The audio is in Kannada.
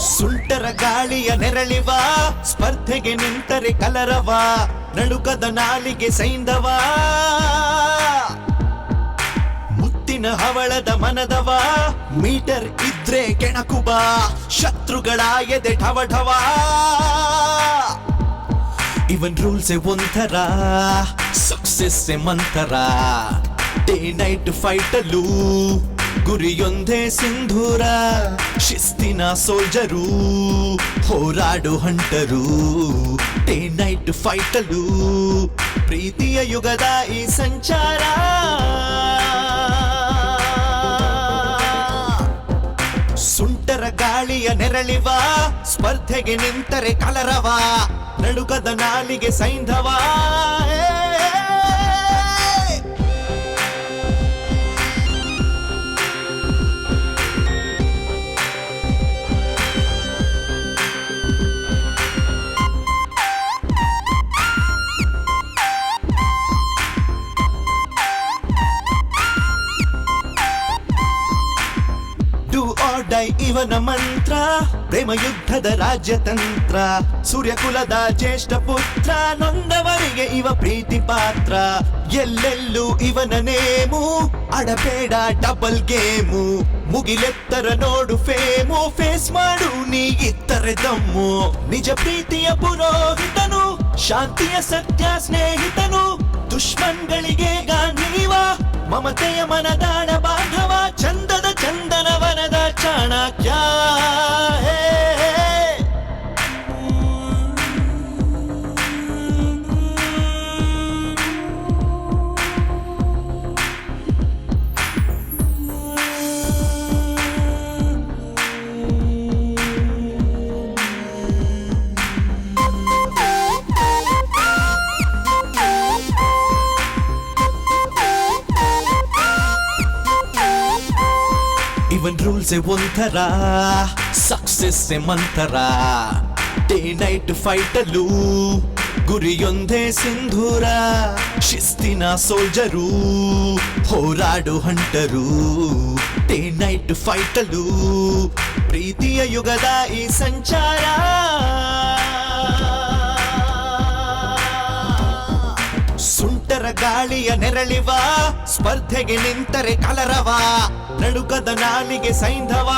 ಸುಂಟರ ಗಾಳಿಯ ನೆರಳಿವ ಸ್ಪರ್ಧೆಗೆ ನಿಂತರೆ ಕಲರವ ನಡುಕದ ನಾಲಿಗೆ ಸೈಂಧವ ಮುತ್ತಿನ ಹವಳದ ಮನದವ ಮೀಟರ್ ಇದ್ರೆ ಕೆಣಕುಬ ಶತ್ರುಗಳ ಎದೆ ಢವಢವ ಇವನ್ ರೂಲ್ಸೆ ಒಂಥರ ಸಕ್ಸೆಸ್ ಮಂತರ ಡೇ ನೈಟ್ ಫೈಟಲ್ಲೂ ಗುರಿಯೊಂದೇ ಸಿಂಧೂರ ಶಿಸ್ತಿನ ಸೋಲ್ಜರು ಹೋರಾಡು ಹಂಟರು ಡೇ ನೈಟ್ ಫೈಟಲ್ಲೂ ಪ್ರೀತಿಯ ಯುಗದ ಈ ಸಂಚಾರ ಸುಂಟರ ಗಾಳಿಯ ನೆರಳಿವ ಸ್ಪರ್ಧೆಗೆ ನಿಂತರೆ ಕಲರವ ನಡುಕದ ನಾಲಿಗೆ ಸೈಂಧವ ಇವನ ಮಂತ್ರ ಪ್ರೇಮ ಯುದ್ಧದ ರಾಜ್ಯತಂತ್ರ ಸೂರ್ಯಕುಲದ ಜ್ಯೇಷ್ಠ ಪುತ್ರ ನೊಂದವರಿಗೆ ಇವ ಪ್ರೀತಿ ಪಾತ್ರ ಎಲ್ಲೆಲ್ಲೂ ಇವನ ನೇಮು ಅಡಬೇಡ ಡಬಲ್ ಗೇಮು ಮುಗಿಲೆತ್ತರ ನೋಡು ಫೇಮು ಫೇಸ್ ಮಾಡು ನೀ ಇತ್ತರೆ ದಮ್ಮು ನಿಜ ಪ್ರೀತಿಯ ಪುರೋಹಿತನು ಶಾಂತಿಯ ಸತ್ಯ ಸ್ನೇಹಿತನು ದುಶ್ಮನ್ಗಳಿಗೆ ಗಾಂಧೀವ ಮಮತೆಯ ಮನದಾಳ ಬಾಂಧವ ಚಂದದ ಚಂದನವನದ ಚಾಣಕ್ಯ ಇವನ್ ರೂಲ್ಸೆ ಒಂಥರ ಸಕ್ಸೆಸ್ ಮಂತರ ಡೇ ನೈಟ್ ಫೈಟಲ್ಲೂ ಗುರಿಯೊಂದೇ ಸಿಂಧೂರ ಶಿಸ್ತಿನ ಸೋಲ್ಜರು ಹೋರಾಡು ಹಂಟರು ಡೇ ನೈಟ್ ಫೈಟಲ್ಲೂ ಪ್ರೀತಿಯ ಯುಗದ ಈ ಸಂಚಾರ ಸುಂಟರ ಗಾಳಿಯ ನೆರಳಿವ ಸ್ಪರ್ಧೆಗೆ ನಿಂತರೆ ಕಲರವ ನಡುಕದ ನಾಲಿಗೆ ಸೈಂಧವ